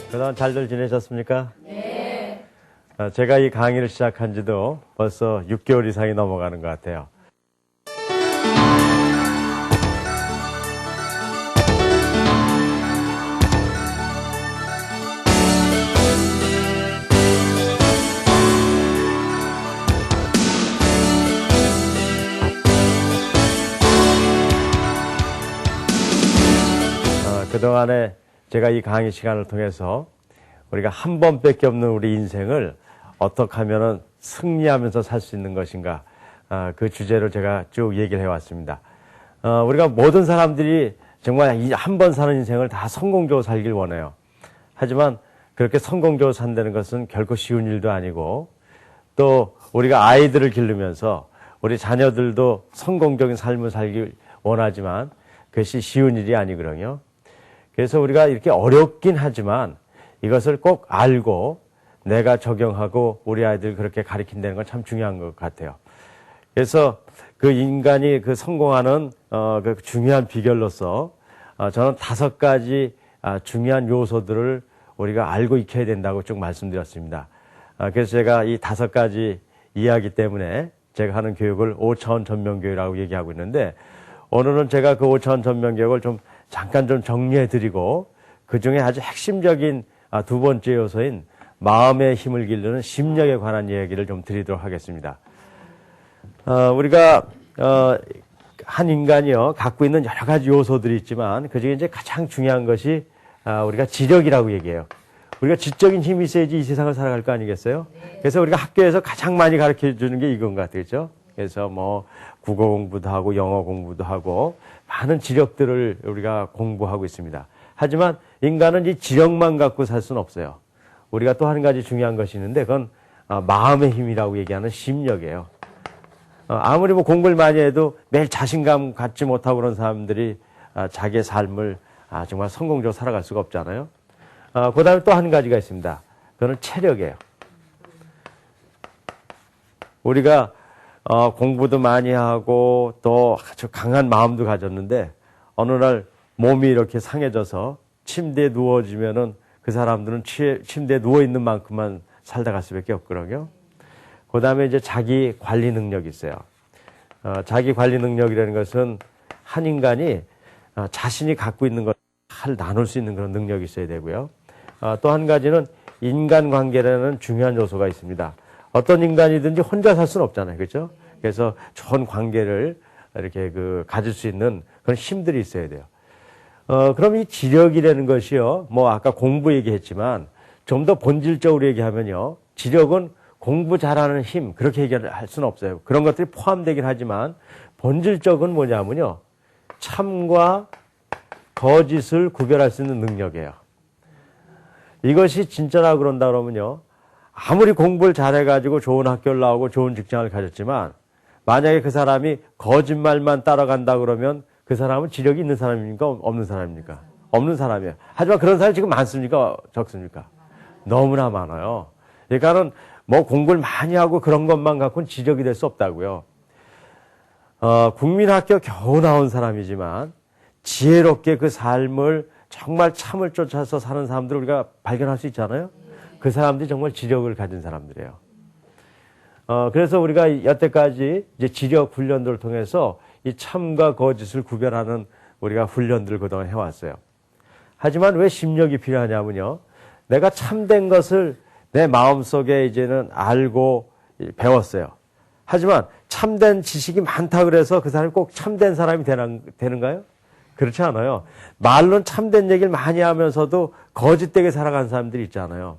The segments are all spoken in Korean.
그동안 잘들 지내셨습니까? 네. 제가 이 강의를 시작한 지도 벌써 6개월 이상이 넘어가는 것 같아요. 그동안에 제가 이 강의 시간을 통해서 우리가 한 번밖에 없는 우리 인생을 어떻게 하면 승리하면서 살 수 있는 것인가, 그 주제로 제가 쭉 얘기를 해왔습니다. 우리가 모든 사람들이 정말 한 번 사는 인생을 다 성공적으로 살길 원해요. 하지만 그렇게 성공적으로 산다는 것은 결코 쉬운 일도 아니고, 또 우리가 아이들을 기르면서 우리 자녀들도 성공적인 삶을 살길 원하지만 그것이 쉬운 일이 아니거든요. 그래서 우리가 이렇게 어렵긴 하지만 이것을 꼭 알고 내가 적용하고 우리 아이들 그렇게 가르친다는 건 참 중요한 것 같아요. 그래서 그 인간이 그 성공하는 그 중요한 비결로서 저는 5가지 중요한 요소들을 우리가 알고 익혀야 된다고 쭉 말씀드렸습니다. 그래서 제가 이 5가지 이야기 때문에 제가 하는 교육을 5차원 전면교육이라고 얘기하고 있는데, 오늘은 제가 그 5차원 전면교육을 잠깐 정리해 드리고 그 중에 아주 핵심적인 2번째 요소인 마음의 힘을 기르는 심력에 관한 얘기를 좀 드리도록 하겠습니다. 우리가 한 인간이요 갖고 있는 여러 가지 요소들이 있지만 그 중에 이제 가장 중요한 것이 우리가 지력이라고 얘기해요. 우리가 지적인 힘이 있어야지 이 세상을 살아갈 거 아니겠어요? 그래서 우리가 학교에서 가장 많이 가르쳐 주는 게 이건 것 같겠죠? 그래서 뭐 국어 공부도 하고 영어 공부도 하고 많은 지력들을 우리가 공부하고 있습니다. 하지만 인간은 이 지력만 갖고 살 수는 없어요. 우리가 또 한 가지 중요한 것이 있는데 그건 마음의 힘이라고 얘기하는 심력이에요. 아무리 뭐 공부를 많이 해도 매일 자신감 갖지 못하고 그런 사람들이 자기의 삶을 정말 성공적으로 살아갈 수가 없잖아요. 그 다음에 또 한 가지가 있습니다. 그거는 체력이에요. 우리가 공부도 많이 하고 또 아주 강한 마음도 가졌는데 어느 날 몸이 이렇게 상해져서 침대에 누워지면은 그 사람들은 침대에 누워있는 만큼만 살다 갈 수밖에 없거든요. 그 다음에 이제 자기 관리 능력이 있어요. 자기 관리 능력이라는 것은 한 인간이 자신이 갖고 있는 것을 잘 나눌 수 있는 그런 능력이 있어야 되고요. 또 한 가지는 인간관계라는 중요한 요소가 있습니다. 어떤 인간이든지 혼자 살 수는 없잖아요. 그렇죠? 그래서 좋은 관계를 이렇게 가질 수 있는 그런 힘들이 있어야 돼요. 그럼 이 지력이라는 것이요, 뭐 아까 공부 얘기했지만 좀 더 본질적으로 얘기하면요, 지력은 공부 잘하는 힘, 그렇게 얘기할 수는 없어요. 그런 것들이 포함되긴 하지만 본질적은 뭐냐면요, 참과 거짓을 구별할 수 있는 능력이에요. 이것이 진짜라고 그런다 그러면요, 아무리 공부를 잘해가지고 좋은 학교를 나오고 좋은 직장을 가졌지만 만약에 그 사람이 거짓말만 따라간다 그러면 그 사람은 지력이 있는 사람입니까? 없는 사람입니까? 없는 사람이에요. 하지만 그런 사람이 지금 많습니까? 적습니까? 너무나 많아요. 그러니까는 뭐 공부를 많이 하고 그런 것만 갖고는 지력이 될 수 없다고요. 국민학교 겨우 나온 사람이지만 지혜롭게 그 삶을 정말 참을 쫓아서 사는 사람들을 우리가 발견할 수 있잖아요. 그 사람들이 정말 지력을 가진 사람들이에요. 그래서 우리가 여태까지 이제 지력 훈련들을 통해서 이 참과 거짓을 구별하는 우리가 훈련들을 그동안 해왔어요. 하지만 왜 심력이 필요하냐면요, 내가 참된 것을 내 마음속에 이제는 알고 배웠어요. 하지만 참된 지식이 많다 그래서 그 사람이 꼭 참된 사람이 되는가요? 그렇지 않아요. 말로는 참된 얘기를 많이 하면서도 거짓되게 살아가는 사람들이 있잖아요.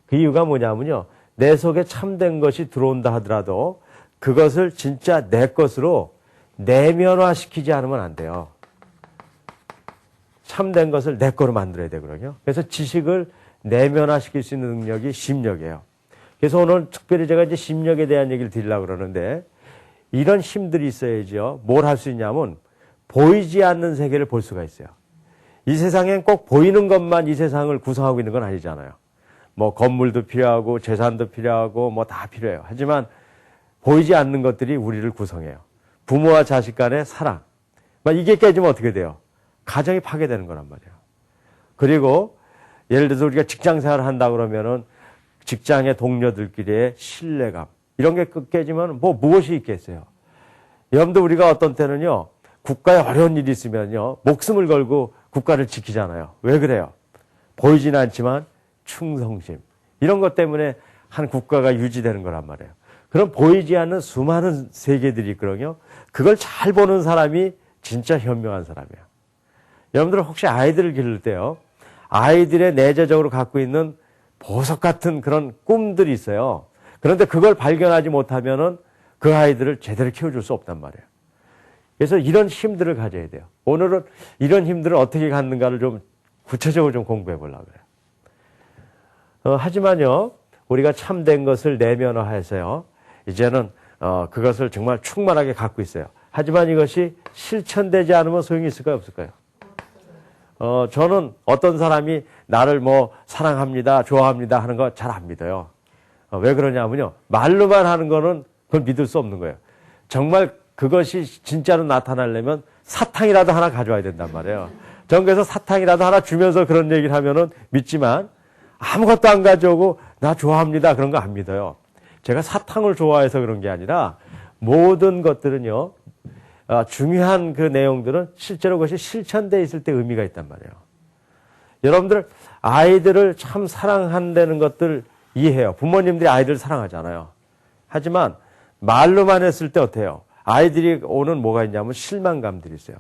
그 이유가 뭐냐면요, 내 속에 참된 것이 들어온다 하더라도 그것을 진짜 내 것으로 내면화시키지 않으면 안 돼요. 참된 것을 내 거로 만들어야 되거든요. 그래서 지식을 내면화시킬 수 있는 능력이 심력이에요. 그래서 오늘 특별히 제가 이제 심력에 대한 얘기를 드리려고 그러는데, 이런 힘들이 있어야죠. 뭘 할 수 있냐면 보이지 않는 세계를 볼 수가 있어요. 이 세상엔 꼭 보이는 것만 이 세상을 구성하고 있는 건 아니잖아요. 뭐 건물도 필요하고 재산도 필요하고 뭐 다 필요해요. 하지만 보이지 않는 것들이 우리를 구성해요. 부모와 자식 간의 사랑. 이게 깨지면 어떻게 돼요? 가정이 파괴되는 거란 말이에요. 그리고 예를 들어서 우리가 직장 생활을 한다 그러면은 직장의 동료들끼리의 신뢰감 이런 게 깨지면 뭐 무엇이 있겠어요. 여러분들 우리가 어떤 때는요 국가에 어려운 일이 있으면요 목숨을 걸고 국가를 지키잖아요. 왜 그래요? 보이지는 않지만 충성심 이런 것 때문에 한 국가가 유지되는 거란 말이에요. 그럼 보이지 않는 수많은 세계들이 있거든요. 그걸 잘 보는 사람이 진짜 현명한 사람이에요. 여러분들 혹시 아이들을 기를 때요. 아이들의 내재적으로 갖고 있는 보석 같은 그런 꿈들이 있어요. 그런데 그걸 발견하지 못하면은 그 아이들을 제대로 키워줄 수 없단 말이에요. 그래서 이런 힘들을 가져야 돼요. 오늘은 이런 힘들을 어떻게 갖는가를 좀 구체적으로 좀 공부해 보려고 그래요. 하지만요, 우리가 참된 것을 내면화해서요, 이제는 그것을 정말 충만하게 갖고 있어요. 하지만 이것이 실천되지 않으면 소용이 있을까요, 없을까요? 저는 어떤 사람이 나를 뭐 사랑합니다, 좋아합니다 하는 거 잘 안 믿어요. 왜 그러냐면요. 말로만 하는 거는 그걸 믿을 수 없는 거예요. 정말 그것이 진짜로 나타나려면 사탕이라도 하나 가져와야 된단 말이에요. 전 그래서 사탕이라도 하나 주면서 그런 얘기를 하면은 믿지만 아무것도 안 가져오고 나 좋아합니다 그런 거 안 믿어요. 제가 사탕을 좋아해서 그런 게 아니라 모든 것들은요. 중요한 그 내용들은 실제로 그것이 실천되어 있을 때 의미가 있단 말이에요. 여러분들 아이들을 참 사랑한다는 것들 이해해요. 부모님들이 아이들을 사랑하잖아요. 하지만 말로만 했을 때 어때요? 아이들이 오는 뭐가 있냐면 실망감들이 있어요.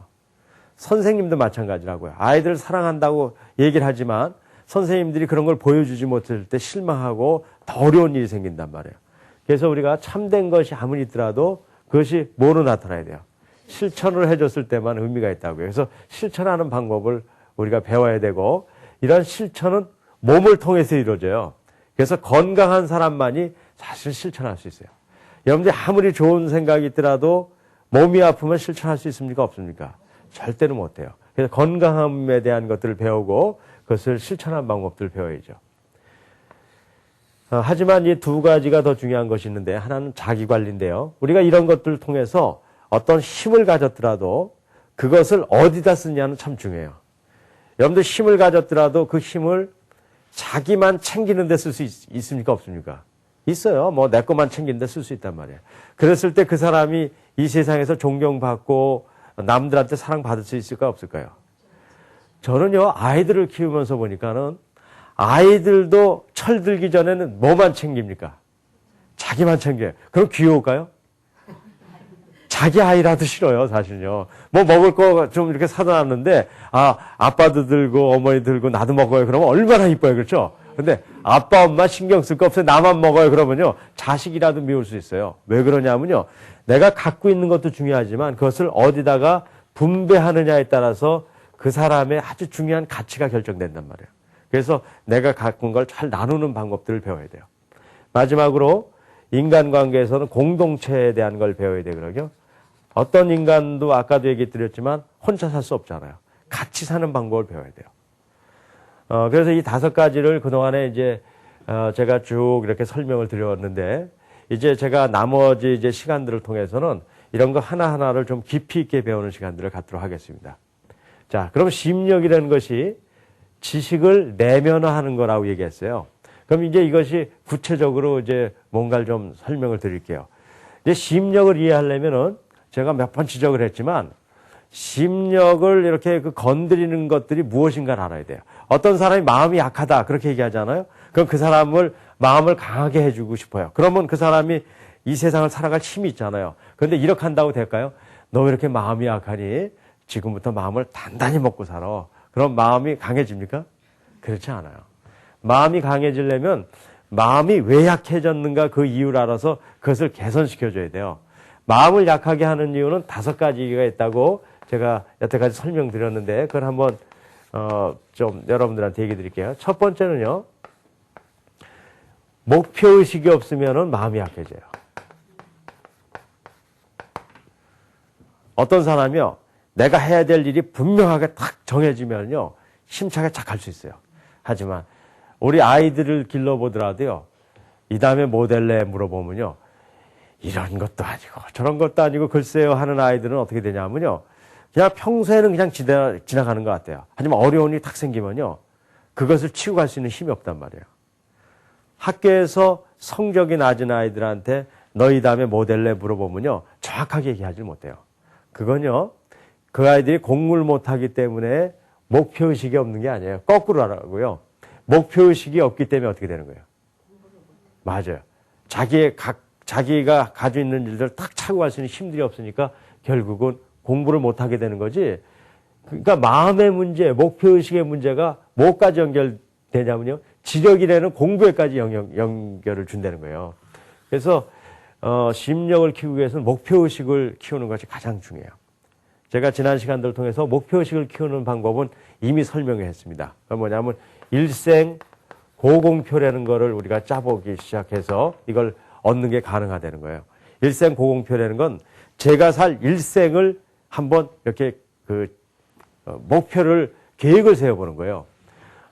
선생님도 마찬가지라고요. 아이들을 사랑한다고 얘기를 하지만 선생님들이 그런 걸 보여주지 못할 때 실망하고 더 어려운 일이 생긴단 말이에요. 그래서 우리가 참된 것이 아무리 있더라도 그것이 뭐로 나타나야 돼요? 실천을 해줬을 때만 의미가 있다고요. 그래서 실천하는 방법을 우리가 배워야 되고 이런 실천은 몸을 통해서 이루어져요. 그래서 건강한 사람만이 사실 실천할 수 있어요. 여러분들이 아무리 좋은 생각이 있더라도 몸이 아프면 실천할 수 있습니까? 없습니까? 절대로 못해요. 그래서 건강함에 대한 것들을 배우고 그것을 실천하는 방법들을 배워야죠. 하지만 이 두 가지가 더 중요한 것이 있는데 하나는 자기관리인데요. 우리가 이런 것들을 통해서 어떤 힘을 가졌더라도 그것을 어디다 쓰냐는 참 중요해요. 여러분들 힘을 가졌더라도 그 힘을 자기만 챙기는 데 쓸 수 있습니까? 없습니까? 있어요. 뭐 내 것만 챙기는 데 쓸 수 있단 말이에요. 그랬을 때 그 사람이 이 세상에서 존경받고 남들한테 사랑받을 수 있을까? 없을까요? 저는요, 아이들을 키우면서 보니까는 아이들도 철들기 전에는 뭐만 챙깁니까? 자기만 챙겨요. 그럼 귀여울까요? 자기 아이라도 싫어요, 사실요. 뭐 먹을 거 좀 이렇게 사다 놨는데, 아빠도 들고 어머니 들고 나도 먹어요. 그러면 얼마나 이뻐요, 그렇죠? 근데 아빠, 엄마 신경 쓸 거 없어요. 나만 먹어요. 그러면요, 자식이라도 미울 수 있어요. 왜 그러냐면요, 내가 갖고 있는 것도 중요하지만 그것을 어디다가 분배하느냐에 따라서 그 사람의 아주 중요한 가치가 결정된단 말이에요. 그래서 내가 갖고 있는 걸 잘 나누는 방법들을 배워야 돼요. 마지막으로 인간관계에서는 공동체에 대한 걸 배워야 되거든요. 어떤 인간도 아까도 얘기 드렸지만 혼자 살 수 없잖아요. 같이 사는 방법을 배워야 돼요. 그래서 이 5가지를 그동안에 이제 제가 쭉 이렇게 설명을 드렸는데 이제 제가 나머지 이제 시간들을 통해서는 이런 거 하나하나를 좀 깊이 있게 배우는 시간들을 갖도록 하겠습니다. 자, 그럼 심력이라는 것이 지식을 내면화하는 거라고 얘기했어요. 그럼 이제 이것이 구체적으로 이제 뭔가를 좀 설명을 드릴게요. 이제 심력을 이해하려면은 제가 몇 번 지적을 했지만 심력을 이렇게 건드리는 것들이 무엇인가를 알아야 돼요. 어떤 사람이 마음이 약하다 그렇게 얘기하잖아요. 그럼 그 사람을 마음을 강하게 해주고 싶어요. 그러면 그 사람이 이 세상을 살아갈 힘이 있잖아요. 그런데 이렇게 한다고 될까요? 너 왜 이렇게 마음이 약하니? 지금부터 마음을 단단히 먹고 살아. 그럼 마음이 강해집니까? 그렇지 않아요. 마음이 강해지려면 마음이 왜 약해졌는가 그 이유를 알아서 그것을 개선시켜줘야 돼요. 마음을 약하게 하는 이유는 5가지가 있다고 제가 여태까지 설명드렸는데 그걸 한번 좀 여러분들한테 얘기 드릴게요. 첫 번째는요. 목표의식이 없으면 마음이 약해져요. 어떤 사람이요. 내가 해야 될 일이 분명하게 딱 정해지면요. 힘차게 착할 수 있어요. 하지만 우리 아이들을 길러보더라도요. 이 다음에 뭐 될래 물어보면요. 이런 것도 아니고 저런 것도 아니고 글쎄요 하는 아이들은 어떻게 되냐면요. 그냥 평소에는 그냥 지나가는 것 같아요. 하지만 어려운 일이 탁 생기면요. 그것을 치고 갈 수 있는 힘이 없단 말이에요. 학교에서 성적이 낮은 아이들한테 너희 다음에 뭐 될래 물어보면요, 정확하게 얘기하지 못해요. 그건요, 그 아이들이 공부를 못하기 때문에 목표의식이 없는 게 아니에요. 거꾸로 하라고요. 목표의식이 없기 때문에 어떻게 되는 거예요? 맞아요. 자기가 가지고 있는 일들을 딱 차고 갈 수 있는 힘들이 없으니까 결국은 공부를 못하게 되는 거지. 그러니까 마음의 문제, 목표의식의 문제가 뭐까지 연결되냐면요, 지력이라는 공부에까지 연결을 준다는 거예요. 그래서 심력을 키우기 위해서는 목표의식을 키우는 것이 가장 중요해요. 제가 지난 시간들을 통해서 목표의식을 키우는 방법은 이미 설명을 했습니다. 그건 뭐냐면 일생 고공표라는 거를 우리가 짜보기 시작해서 이걸 얻는 게 가능하다는 거예요. 일생 고공표라는 건 제가 살 일생을 한번 이렇게 목표를, 계획을 세워보는 거예요.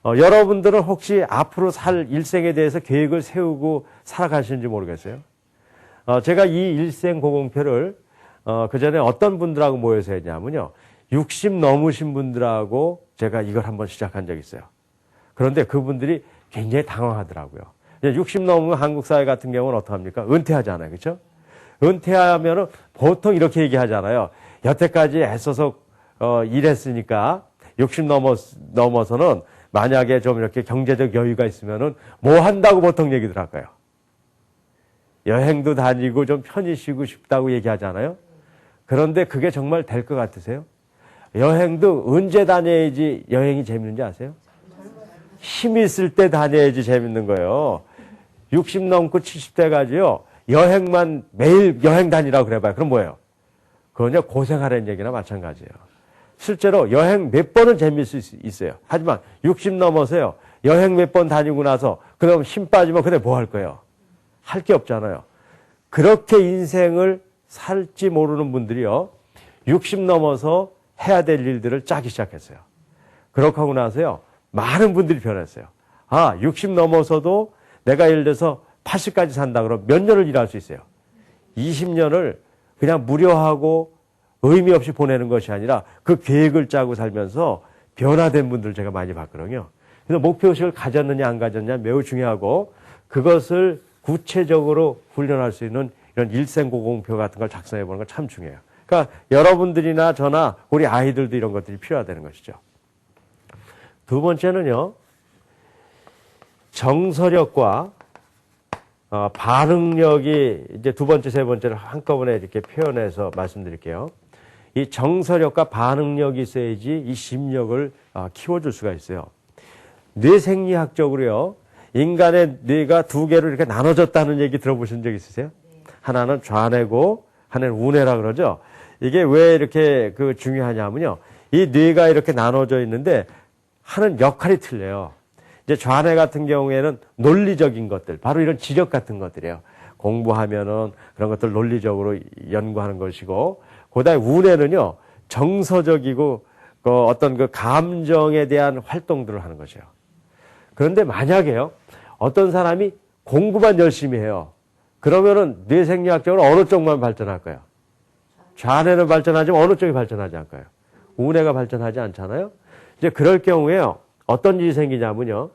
여러분들은 혹시 앞으로 살 일생에 대해서 계획을 세우고 살아가시는지 모르겠어요. 제가 이 일생 고공표를 그 전에 어떤 분들하고 모여서 했냐면요, 60 넘으신 분들하고 제가 이걸 한번 시작한 적이 있어요. 그런데 그분들이 굉장히 당황하더라고요. 60 넘은 한국 사회 같은 경우는 어떡합니까? 은퇴하잖아요. 그렇죠? 은퇴하면은 보통 이렇게 얘기하잖아요. 여태까지 애써서 일했으니까 60 넘어서는 만약에 좀 이렇게 경제적 여유가 있으면은 뭐 한다고 보통 얘기들 할까요? 여행도 다니고 좀 편히 쉬고 싶다고 얘기하잖아요. 그런데 그게 정말 될 것 같으세요? 여행도 언제 다녀야지 여행이 재밌는지 아세요? 힘 있을 때 다녀야지 재밌는 거예요. 60 넘고 70대까지요, 여행만 매일 여행 다니라고 그래봐요. 그럼 뭐예요? 그건요, 고생하라는 얘기나 마찬가지예요. 실제로 여행 몇 번은 재미있을 수 있어요. 하지만 60 넘어서요, 여행 몇 번 다니고 나서 그럼 힘 빠지면 그때 뭐 할 거예요? 할 게 없잖아요. 그렇게 인생을 살지 모르는 분들이요, 60 넘어서 해야 될 일들을 짜기 시작했어요. 그렇게 하고 나서요, 많은 분들이 변했어요. 60 넘어서도 내가 예를 들어서 80까지 산다 그러면 몇 년을 일할 수 있어요? 20년을 그냥 무료하고 의미 없이 보내는 것이 아니라 그 계획을 짜고 살면서 변화된 분들을 제가 많이 봤거든요. 그래서 목표의식을 가졌느냐 안 가졌느냐 매우 중요하고, 그것을 구체적으로 훈련할 수 있는 이런 일생고공표 같은 걸 작성해 보는 건 참 중요해요. 그러니까 여러분들이나 저나 우리 아이들도 이런 것들이 필요하다는 것이죠. 두 번째는요, 정서력과 반응력이 이제 두 번째, 세 번째를 한꺼번에 이렇게 표현해서 말씀드릴게요. 이 정서력과 반응력이 있어야지 이 심력을 키워줄 수가 있어요. 뇌생리학적으로요, 인간의 뇌가 두 개로 이렇게 나눠졌다는 얘기 들어보신 적 있으세요? 하나는 좌뇌고 하나는 우뇌라 그러죠. 이게 왜 이렇게 중요하냐면요, 이 뇌가 이렇게 나눠져 있는데 하는 역할이 틀려요. 이제 좌뇌 같은 경우에는 논리적인 것들, 바로 이런 지력 같은 것들이에요. 공부하면은 그런 것들 논리적으로 연구하는 것이고, 그다음에 우뇌는요, 정서적이고 어떤 그 감정에 대한 활동들을 하는 것이에요. 그런데 만약에요, 어떤 사람이 공부만 열심히 해요. 그러면은 뇌생리학적으로 어느 쪽만 발전할까요? 좌뇌는 발전하지만 어느 쪽이 발전하지 않을까요? 우뇌가 발전하지 않잖아요. 이제 그럴 경우에요, 어떤 일이 생기냐면요,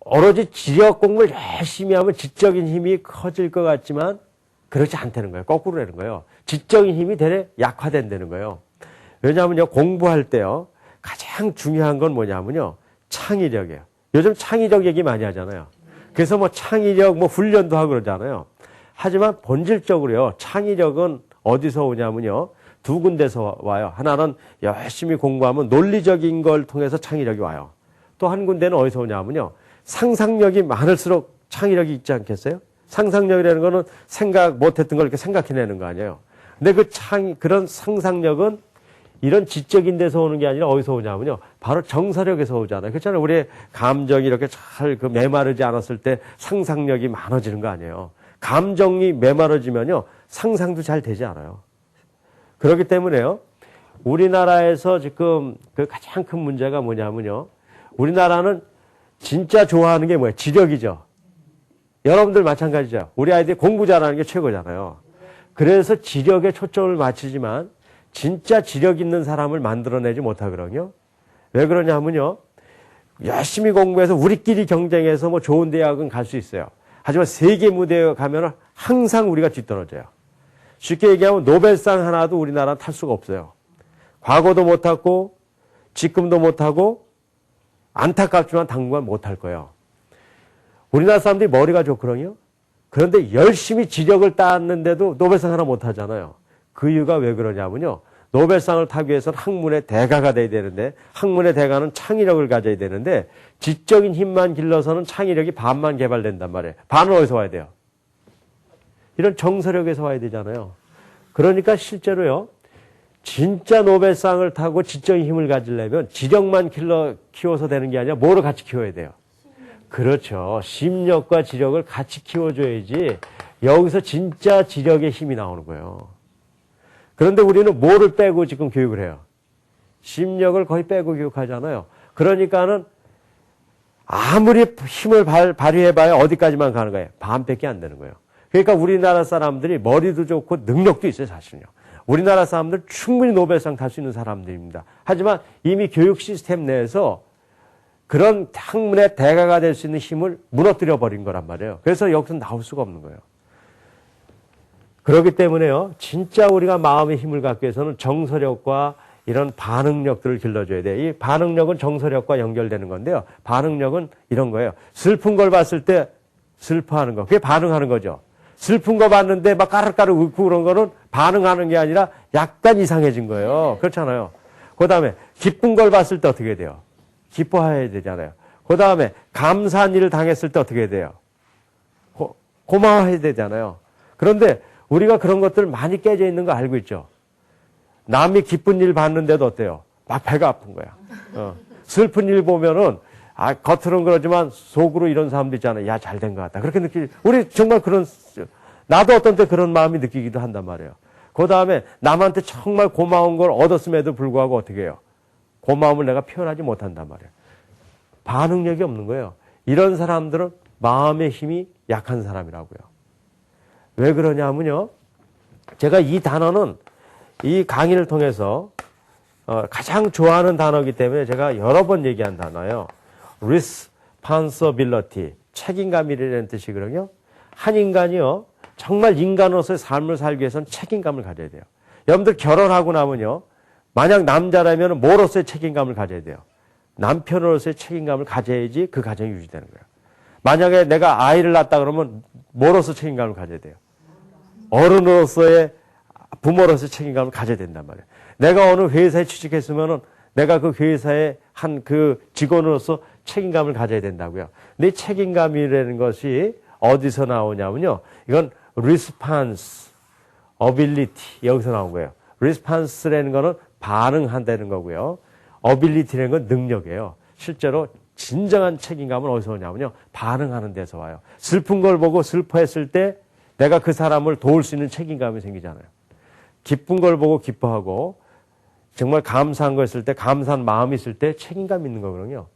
오로지 지력 공부를 열심히 하면 지적인 힘이 커질 것 같지만 그렇지 않다는 거예요. 거꾸로 되는 거예요. 지적인 힘이 되레 약화된다는 거예요. 왜냐하면요, 공부할 때요, 가장 중요한 건 뭐냐면요, 창의력이에요. 요즘 창의력 얘기 많이 하잖아요. 그래서 뭐 창의력 훈련도 하고 그러잖아요. 하지만 본질적으로요, 창의력은 어디서 오냐면요, 두 군데서 와요. 하나는 열심히 공부하면 논리적인 걸 통해서 창의력이 와요. 또 한 군데는 어디서 오냐면요, 상상력이 많을수록 창의력이 있지 않겠어요? 상상력이라는 거는 생각 못했던 걸 이렇게 생각해내는 거 아니에요. 근데 그런 상상력은 이런 지적인 데서 오는 게 아니라 어디서 오냐면요, 바로 정서력에서 오잖아요. 그렇잖아요. 우리의 감정이 이렇게 잘 메마르지 않았을 때 상상력이 많아지는 거 아니에요. 감정이 메마르지면요, 상상도 잘 되지 않아요. 그렇기 때문에요, 우리나라에서 지금 그 가장 큰 문제가 뭐냐면요, 우리나라는 진짜 좋아하는 게 뭐예요? 지력이죠. 여러분들 마찬가지죠. 우리 아이들이 공부 잘하는 게 최고잖아요. 그래서 지력에 초점을 맞추지만 진짜 지력 있는 사람을 만들어내지 못하거든요. 왜 그러냐면요, 열심히 공부해서 우리끼리 경쟁해서 뭐 좋은 대학은 갈 수 있어요. 하지만 세계 무대에 가면 항상 우리가 뒤떨어져요. 쉽게 얘기하면 노벨상 하나도 우리나라는 탈 수가 없어요. 과거도 못하고 지금도 못하고 안타깝지만 당분간 못할 거예요. 우리나라 사람들이 머리가 좋거든요. 그런데 열심히 지력을 땄는데도 노벨상 하나 못하잖아요. 그 이유가 왜 그러냐면요. 노벨상을 타기 위해서는 학문의 대가가 돼야 되는데 학문의 대가는 창의력을 가져야 되는데 지적인 힘만 길러서는 창의력이 반만 개발된단 말이에요. 반은 어디서 와야 돼요? 이런 정서력에서 와야 되잖아요. 그러니까 실제로요. 진짜 노벨상을 타고 지적인 힘을 가지려면 지력만 키워서 되는 게 아니라 뭐를 같이 키워야 돼요? 그렇죠. 심력과 지력을 같이 키워줘야지 여기서 진짜 지력의 힘이 나오는 거예요. 그런데 우리는 뭐를 빼고 지금 교육을 해요? 심력을 거의 빼고 교육하잖아요. 그러니까는 아무리 힘을 발휘해봐야 어디까지만 가는 거예요? 반밖에 안 되는 거예요. 그러니까 우리나라 사람들이 머리도 좋고 능력도 있어요, 사실은요. 우리나라 사람들 충분히 노벨상 탈 수 있는 사람들입니다. 하지만 이미 교육 시스템 내에서 그런 학문의 대가가 될 수 있는 힘을 무너뜨려 버린 거란 말이에요. 그래서 여기서 나올 수가 없는 거예요. 그렇기 때문에요. 진짜 우리가 마음의 힘을 갖기 위해서는 정서력과 이런 반응력들을 길러줘야 돼요. 이 반응력은 정서력과 연결되는 건데요. 반응력은 이런 거예요. 슬픈 걸 봤을 때 슬퍼하는 거. 그게 반응하는 거죠. 슬픈 거 봤는데 막 까르까르 웃고 그런 거는 반응하는 게 아니라 약간 이상해진 거예요. 그렇잖아요. 그 다음에 기쁜 걸 봤을 때 어떻게 돼요? 기뻐해야 되잖아요. 그 다음에 감사한 일을 당했을 때 어떻게 돼요? 고마워해야 되잖아요. 그런데 우리가 그런 것들 많이 깨져 있는 거 알고 있죠? 남이 기쁜 일 봤는데도 어때요? 막 배가 아픈 거야. 슬픈 일 보면은 겉으로는 그러지만 속으로 이런 사람도 있잖아요. 야, 잘 된 것 같다. 그렇게 우리 정말 나도 어떤 때 그런 마음이 느끼기도 한단 말이에요. 그 다음에 남한테 정말 고마운 걸 얻었음에도 불구하고 어떻게 해요? 고마움을 내가 표현하지 못한단 말이에요. 반응력이 없는 거예요. 이런 사람들은 마음의 힘이 약한 사람이라고요. 왜 그러냐면요. 제가 이 단어는 이 강의를 통해서 가장 좋아하는 단어이기 때문에 제가 여러 번 얘기한 단어예요. responsibility, 책임감이라는 뜻이거든요. 한 인간이요. 정말 인간으로서의 삶을 살기 위해서는 책임감을 가져야 돼요. 여러분들 결혼하고 나면요. 만약 남자라면 뭐로서의 책임감을 가져야 돼요? 남편으로서의 책임감을 가져야지 그 가정이 유지되는 거예요. 만약에 내가 아이를 낳았다 그러면 뭐로서 책임감을 가져야 돼요? 어른으로서의 부모로서의 책임감을 가져야 된단 말이에요. 내가 어느 회사에 취직했으면은 내가 그 회사의 한 그 직원으로서 책임감을 가져야 된다고요. 근데 이 책임감이라는 것이 어디서 나오냐면요. 이건 response, ability 여기서 나온 거예요. response라는 거는 반응한다는 거고요. ability라는 건 능력이에요. 실제로 진정한 책임감은 어디서 오냐면요. 반응하는 데서 와요. 슬픈 걸 보고 슬퍼했을 때 내가 그 사람을 도울 수 있는 책임감이 생기잖아요. 기쁜 걸 보고 기뻐하고 정말 감사한 거 있을 때 감사한 마음이 있을 때 책임감 있는 거거든요.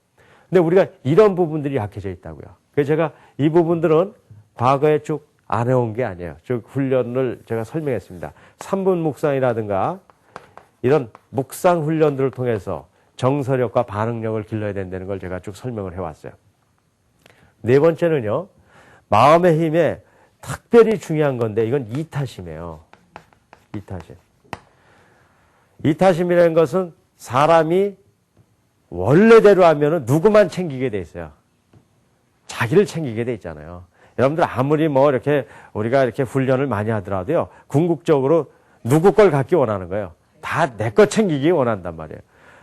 근데 우리가 이런 부분들이 약해져 있다고요. 그래서 제가 이 부분들은 과거에 쭉 안 해온 게 아니에요. 쭉 훈련을 제가 설명했습니다. 3분 묵상이라든가 이런 묵상 훈련들을 통해서 정서력과 반응력을 길러야 된다는 걸 제가 쭉 설명을 해왔어요. 네 번째는요. 마음의 힘에 특별히 중요한 건데 이건 이타심이에요. 이타심. 이타심이라는 것은 사람이 원래대로 하면은 누구만 챙기게 돼 있어요. 자기를 챙기게 돼 있잖아요. 여러분들 아무리 이렇게 우리가 이렇게 훈련을 많이 하더라도요. 궁극적으로 누구 걸 갖기 원하는 거예요. 다 내 거 챙기기 원한단 말이에요.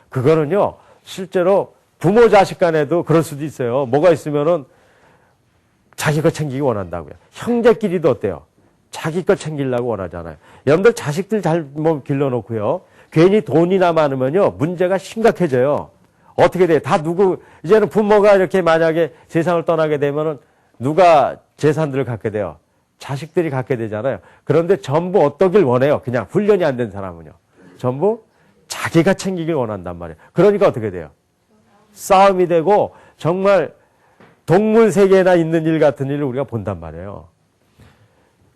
그거는요. 실제로 부모 자식 간에도 그럴 수도 있어요. 뭐가 있으면은 자기 거 챙기기 원한다고요. 형제끼리도 어때요? 자기 거 챙기려고 원하잖아요. 여러분들 자식들 잘 길러놓고요. 괜히 돈이나 많으면요. 문제가 심각해져요. 어떻게 돼요? 이제는 부모가 이렇게 만약에 세상을 떠나게 되면은 누가 재산들을 갖게 돼요? 자식들이 갖게 되잖아요. 그런데 전부 어떠길 원해요? 그냥 훈련이 안 된 사람은요. 전부 자기가 챙기길 원한단 말이에요. 그러니까 어떻게 돼요? 싸움이 되고 정말 동물 세계에나 있는 일 같은 일을 우리가 본단 말이에요.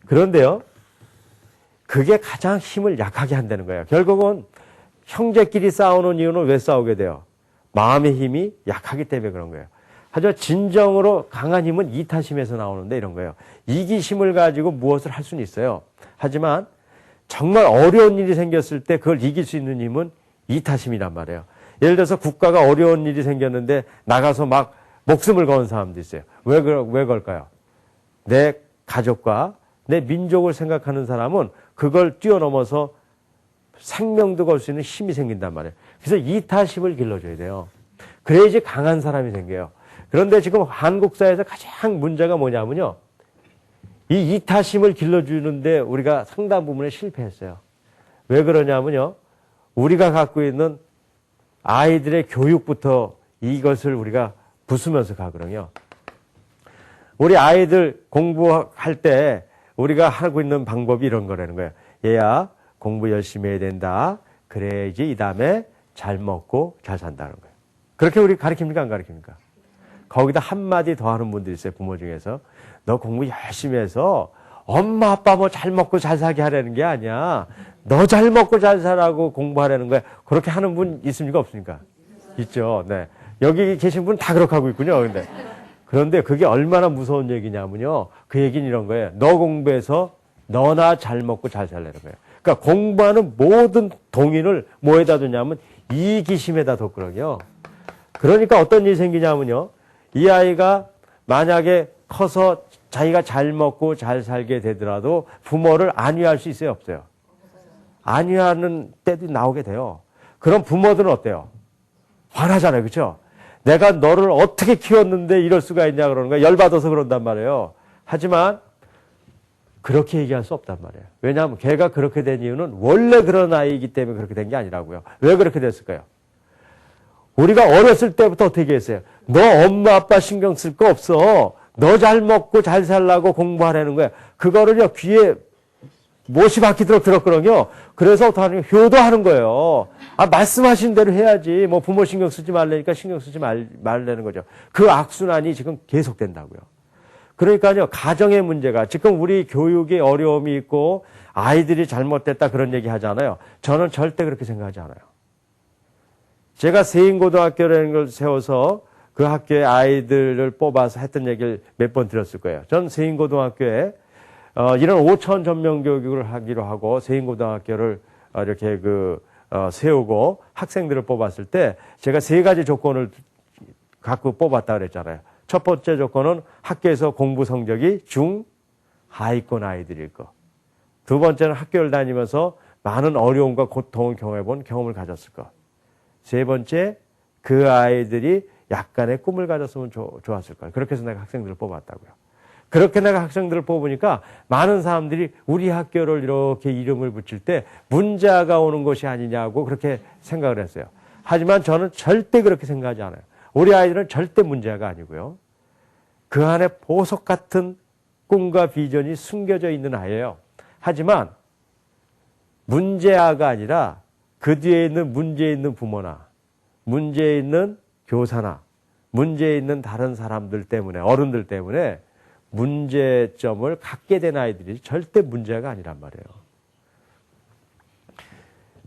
그런데요. 그게 가장 힘을 약하게 한다는 거예요. 결국은 형제끼리 싸우는 이유는 왜 싸우게 돼요? 마음의 힘이 약하기 때문에 그런 거예요. 하지만 진정으로 강한 힘은 이타심에서 나오는데 이런 거예요. 이기심을 가지고 무엇을 할 수는 있어요. 하지만 정말 어려운 일이 생겼을 때 그걸 이길 수 있는 힘은 이타심이란 말이에요. 예를 들어서 국가가 어려운 일이 생겼는데 나가서 막 목숨을 거는 사람도 있어요. 왜 걸까요? 내 가족과 내 민족을 생각하는 사람은 그걸 뛰어넘어서 생명도 걸 수 있는 힘이 생긴단 말이에요. 그래서 이타심을 길러줘야 돼요. 그래야지 강한 사람이 생겨요. 그런데 지금 한국 사회에서 가장 문제가 뭐냐면요. 이 이타심을 길러주는데 우리가 상당 부분에 실패했어요. 왜 그러냐면요. 우리가 갖고 있는 아이들의 교육부터 이것을 우리가 부수면서 가거든요. 우리 아이들 공부할 때 우리가 하고 있는 방법이 이런 거라는 거예요. 얘야, 공부 열심히 해야 된다. 그래야지 이 다음에 잘 먹고 잘 산다는 거예요. 그렇게 우리 가르칩니까? 안 가르칩니까? 거기다 한마디 더 하는 분들이 있어요. 부모 중에서. 너 공부 열심히 해서 엄마, 아빠 뭐 잘 먹고 잘 살게 하라는 게 아니야. 너 잘 먹고 잘 살라고 공부하라는 거야. 그렇게 하는 분 있습니까? 없습니까? 있죠. 네. 여기 계신 분 다 그렇게 하고 있군요. 그런데 그게 얼마나 무서운 얘기냐면요. 그 얘기는 이런 거예요. 너 공부해서 너나 잘 먹고 잘 살라는 거예요. 그러니까 공부하는 모든 동인을 뭐에다 두냐면 이기심에다 뒀거든요. 그러니까 어떤 일이 생기냐면요. 이 아이가 만약에 커서 자기가 잘 먹고 잘 살게 되더라도 부모를 안위할 수 있어요? 없어요? 안위하는 때도 나오게 돼요. 그럼 부모들은 어때요? 화나잖아요. 그렇죠? 내가 너를 어떻게 키웠는데 이럴 수가 있냐 그러는 거야. 열받아서 그런단 말이에요. 하지만 그렇게 얘기할 수 없단 말이에요. 왜냐하면 걔가 그렇게 된 이유는 원래 그런 아이이기 때문에 그렇게 된 게 아니라고요. 왜 그렇게 됐을까요? 우리가 어렸을 때부터 어떻게 했어요? 너 엄마 아빠 신경 쓸 거 없어. 너 잘 먹고 잘 살라고 공부하라는 거야. 그거를요 귀에 못이 박히도록 들었거든요. 그래서 어떻게 하는 거예요? 효도하는 거예요. 아, 말씀하신 대로 해야지. 뭐 부모 신경 쓰지 말라니까 신경 쓰지 말라는 거죠. 그 악순환이 지금 계속된다고요. 그러니까요, 가정의 문제가 지금 우리 교육에 어려움이 있고 아이들이 잘못됐다 그런 얘기 하잖아요. 저는 절대 그렇게 생각하지 않아요. 제가 세인고등학교라는 걸 세워서 그 학교의 아이들을 뽑아서 했던 얘기를 몇 번 들었을 거예요. 전 세인고등학교에 이런 5천 전면 교육을 하기로 하고 세인고등학교를 이렇게 세우고 학생들을 뽑았을 때 제가 세 가지 조건을 갖고 뽑았다 그랬잖아요. 첫 번째 조건은 학교에서 공부 성적이 하위권 아이들일 거. 두 번째는 학교를 다니면서 많은 어려움과 고통을 경험해본 경험을 가졌을 것. 세 번째, 그 아이들이 약간의 꿈을 가졌으면 좋았을 거예요. 그렇게 해서 내가 학생들을 뽑았다고요. 그렇게 내가 학생들을 뽑으니까 많은 사람들이 우리 학교를 이렇게 이름을 붙일 때 문제가 오는 것이 아니냐고 그렇게 생각을 했어요. 하지만 저는 절대 그렇게 생각하지 않아요. 우리 아이들은 절대 문제가 아니고요. 그 안에 보석 같은 꿈과 비전이 숨겨져 있는 아이예요. 하지만 문제아가 아니라 그 뒤에 있는 문제 있는 부모나 문제 있는 교사나 문제 있는 다른 사람들 때문에 어른들 때문에 문제점을 갖게 된 아이들이 절대 문제가 아니란 말이에요.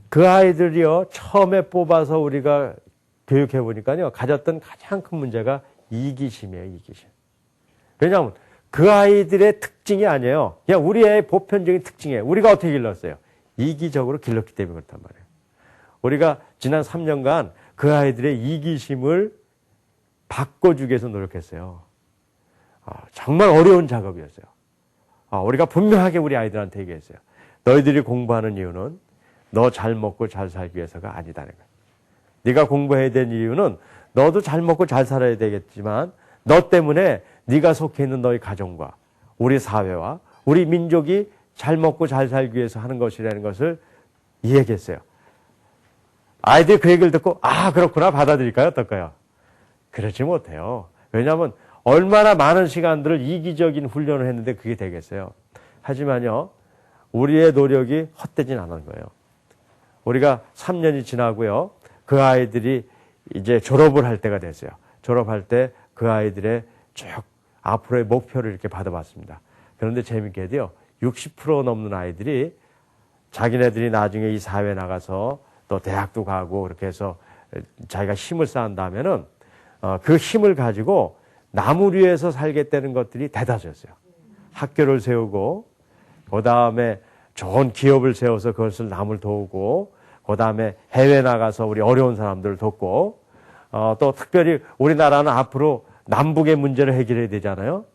그 아이들이요 처음에 뽑아서 우리가 교육해 보니까요 가졌던 가장 큰 문제가 이기심이에요. 이기심. 왜냐하면 그 아이들의 특징이 아니에요. 그냥 우리의 보편적인 특징이에요. 우리가 어떻게 길렀어요? 이기적으로 길렀기 때문에 그렇단 말이에요. 우리가 지난 3년간 그 아이들의 이기심을 바꿔주기 위해서 노력했어요. 정말 어려운 작업이었어요. 우리가 분명하게 우리 아이들한테 얘기했어요. 너희들이 공부하는 이유는 너 잘 먹고 잘 살기 위해서가 아니다는 거예요. 네가 공부해야 되는 이유는 너도 잘 먹고 잘 살아야 되겠지만 너 때문에 네가 속해 있는 너희 가정과 우리 사회와 우리 민족이 잘 먹고 잘 살기 위해서 하는 것이라는 것을 이야기했어요. 아이들이 그 얘기를 듣고 그렇구나 받아들일까요? 어떨까요? 그렇지 못해요. 왜냐하면 얼마나 많은 시간들을 이기적인 훈련을 했는데 그게 되겠어요. 하지만요. 우리의 노력이 헛되진 않은 거예요. 우리가 3년이 지나고요. 그 아이들이 이제 졸업을 할 때가 됐어요. 졸업할 때 그 아이들의 쭉 앞으로의 목표를 이렇게 받아봤습니다. 그런데 재밌게도요. 60% 넘는 아이들이 자기네들이 나중에 이 사회에 나가서 또 대학도 가고 그렇게 해서 자기가 힘을 쌓은다면은 그 힘을 가지고 남을 위해서 살겠다는 것들이 대다수였어요. 학교를 세우고 그 다음에 좋은 기업을 세워서 그것을 남을 도우고 그 다음에 해외 나가서 우리 어려운 사람들을 돕고 또 특별히 우리나라는 앞으로 남북의 문제를 해결해야 되잖아요.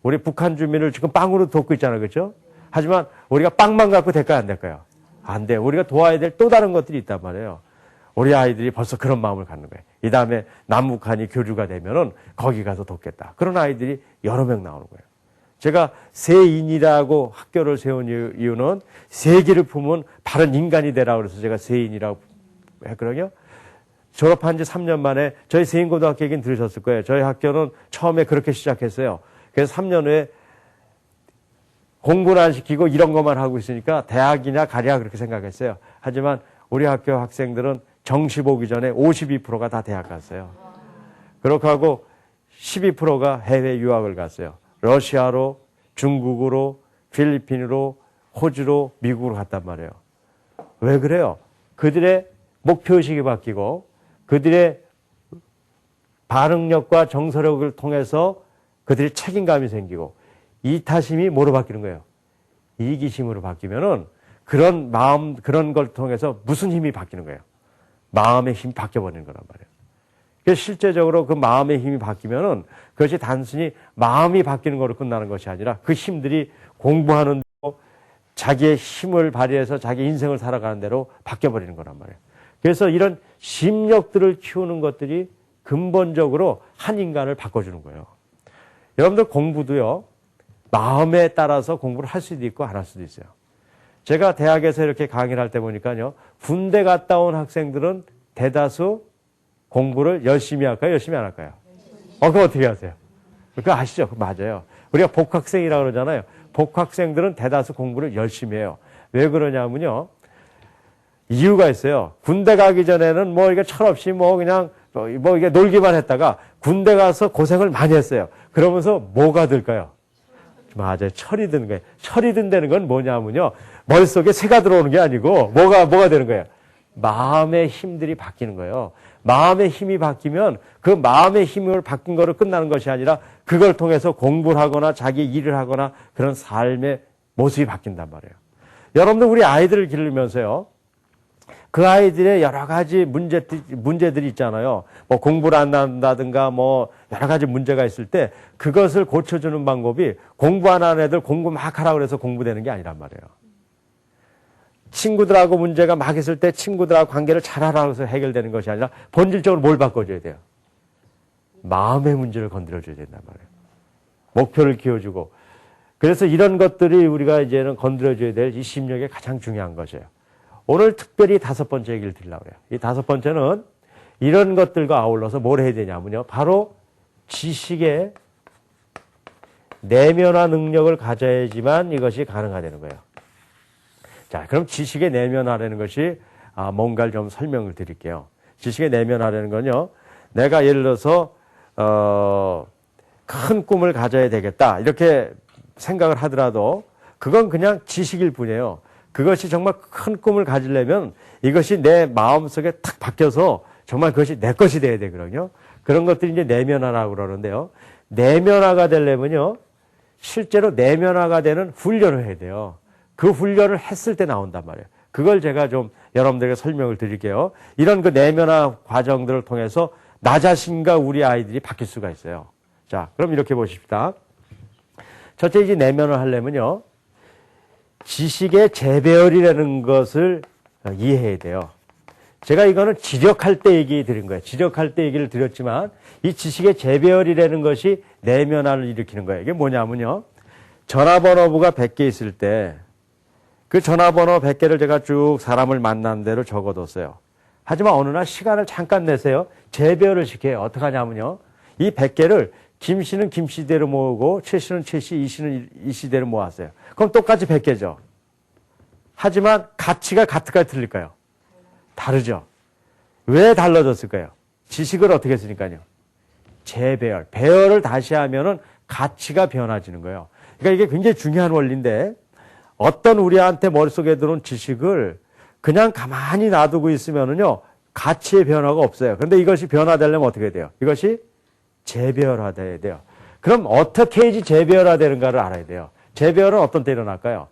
우리 북한 주민을 지금 빵으로 돕고 있잖아요. 그렇죠? 하지만 우리가 빵만 갖고 될까요? 안 될까요? 안 돼요. 우리가 도와야 될 또 다른 것들이 있단 말이에요. 우리 아이들이 벌써 그런 마음을 갖는 거예요. 이 다음에 남북한이 교류가 되면은 거기 가서 돕겠다. 그런 아이들이 여러 명 나오는 거예요. 제가 세인이라고 학교를 세운 이유는 세기를 품은 바른 인간이 되라 그래서 제가 세인이라고 했거든요. 졸업한 지 3년 만에 저희 세인고등학교 얘기는 들으셨을 거예요. 저희 학교는 처음에 그렇게 시작했어요. 그래서 3년 후에 공부는 안 시키고 이런 것만 하고 있으니까 대학이냐 가랴 그렇게 생각했어요. 하지만 우리 학교 학생들은 정시 보기 전에 52%가 다 대학 갔어요. 그렇게 하고 12%가 해외 유학을 갔어요. 러시아로, 중국으로, 필리핀으로, 호주로, 미국으로 갔단 말이에요. 왜 그래요? 그들의 목표의식이 바뀌고 그들의 반응력과 정서력을 통해서 그들의 책임감이 생기고 이타심이 뭐로 바뀌는 거예요? 이기심으로 바뀌면은 그런 마음, 그런 걸 통해서 무슨 힘이 바뀌는 거예요? 마음의 힘이 바뀌어버리는 거란 말이에요. 그래서 실제적으로 그 마음의 힘이 바뀌면은 그것이 단순히 마음이 바뀌는 거로 끝나는 것이 아니라 그 힘들이 공부하는 대로 자기의 힘을 발휘해서 자기 인생을 살아가는 대로 바뀌어버리는 거란 말이에요. 그래서 이런 심력들을 키우는 것들이 근본적으로 한 인간을 바꿔주는 거예요. 여러분들 공부도요, 마음에 따라서 공부를 할 수도 있고 안 할 수도 있어요. 제가 대학에서 이렇게 강의를 할 때 보니까요, 군대 갔다 온 학생들은 대다수 공부를 열심히 할까요? 열심히 안 할까요? 그거 어떻게 하세요? 그거 아시죠? 그거 맞아요. 우리가 복학생이라고 그러잖아요. 복학생들은 대다수 공부를 열심히 해요. 왜 그러냐면요, 이유가 있어요. 군대 가기 전에는 뭐 이게 철없이 뭐 그냥 뭐 이게 놀기만 했다가 군대 가서 고생을 많이 했어요. 그러면서 뭐가 들까요? 맞아요. 철이 드는 거예요. 철이 든다는 건 뭐냐면요, 머릿속에 새가 들어오는 게 아니고 뭐가 되는 거예요? 마음의 힘들이 바뀌는 거예요. 마음의 힘이 바뀌면 그 마음의 힘을 바뀐 거로 끝나는 것이 아니라 그걸 통해서 공부를 하거나 자기 일을 하거나 그런 삶의 모습이 바뀐단 말이에요. 여러분들 우리 아이들을 기르면서요, 그 아이들의 여러 가지 문제들이 있잖아요. 뭐 공부를 안 한다든가 뭐 여러 가지 문제가 있을 때 그것을 고쳐주는 방법이 공부 안 하는 애들 공부 막 하라고 그래서 공부되는 게 아니란 말이에요. 친구들하고 문제가 막 있을 때 친구들하고 관계를 잘하라고 해서 해결되는 것이 아니라 본질적으로 뭘 바꿔줘야 돼요? 마음의 문제를 건드려줘야 된단 말이에요. 목표를 키워주고. 그래서 이런 것들이 우리가 이제는 건드려줘야 될 이 심력의 가장 중요한 것이에요. 오늘 특별히 5번째 얘기를 드리려고 해요. 이 5번째는 이런 것들과 아울러서 뭘 해야 되냐면요, 바로 지식의 내면화 능력을 가져야지만 이것이 가능하다는 거예요. 자, 그럼 지식의 내면화라는 것이 뭔가를 좀 설명을 드릴게요. 지식의 내면화라는 건요, 내가 예를 들어서 큰 꿈을 가져야 되겠다 이렇게 생각을 하더라도 그건 그냥 지식일 뿐이에요. 그것이 정말 큰 꿈을 가지려면 이것이 내 마음속에 탁 박혀서 정말 그것이 내 것이 돼야 되거든요. 그런 것들이 이제 내면화라고 그러는데요. 내면화가 되려면요, 실제로 내면화가 되는 훈련을 해야 돼요. 그 훈련을 했을 때 나온단 말이에요. 그걸 제가 좀 여러분들에게 설명을 드릴게요. 이런 그 내면화 과정들을 통해서 나 자신과 우리 아이들이 바뀔 수가 있어요. 자, 그럼 이렇게 보십시다. 첫째, 이제 내면화 하려면요, 지식의 재배열이라는 것을 이해해야 돼요. 제가 이거는 지력할 때 얘기 드린 거예요. 지력할 때 얘기를 드렸지만 이 지식의 재배열이라는 것이 내면화를 일으키는 거예요. 이게 뭐냐면요, 전화번호부가 100개 있을 때 그 전화번호 100개를 제가 쭉 사람을 만난 대로 적어뒀어요. 하지만 어느 날 시간을 잠깐 내세요. 재배열을 시켜요. 어떻게 하냐면요, 이 100개를 김 씨는 김 씨대로 모으고 최 씨는 최 씨, 이 씨는 이 씨대로 모았어요. 그럼 똑같이 100개죠. 하지만 가치가 같을까요, 틀릴까요? 다르죠. 왜 달라졌을까요? 지식을 어떻게 했으니까요? 재배열. 배열을 다시 하면은 가치가 변화지는 거예요. 그러니까 이게 굉장히 중요한 원리인데, 어떤 우리한테 머릿속에 들어온 지식을 그냥 가만히 놔두고 있으면은요, 가치의 변화가 없어요. 그런데 이것이 변화되려면 어떻게 돼요? 이것이 재배열화돼야 돼요. 그럼 어떻게 해야지 재배열화되는가를 알아야 돼요. 재배열은 어떤 때 일어날까요?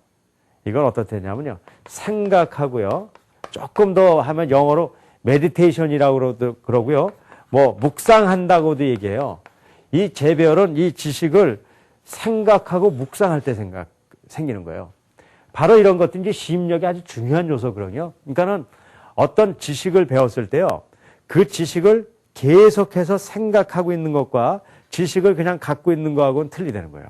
이건 어떤 때냐면요. 생각하고요. 조금 더 하면 영어로 메디테이션이라고 그러고요. 뭐 묵상한다고도 얘기해요. 이 재배열은 이 지식을 생각하고 묵상할 때 생기는 거예요. 바로 이런 것들이 심리학이 아주 중요한 요소거든요. 그러니까는 어떤 지식을 배웠을 때요. 그 지식을 계속해서 생각하고 있는 것과 지식을 그냥 갖고 있는 거하고는 틀리다는 거예요.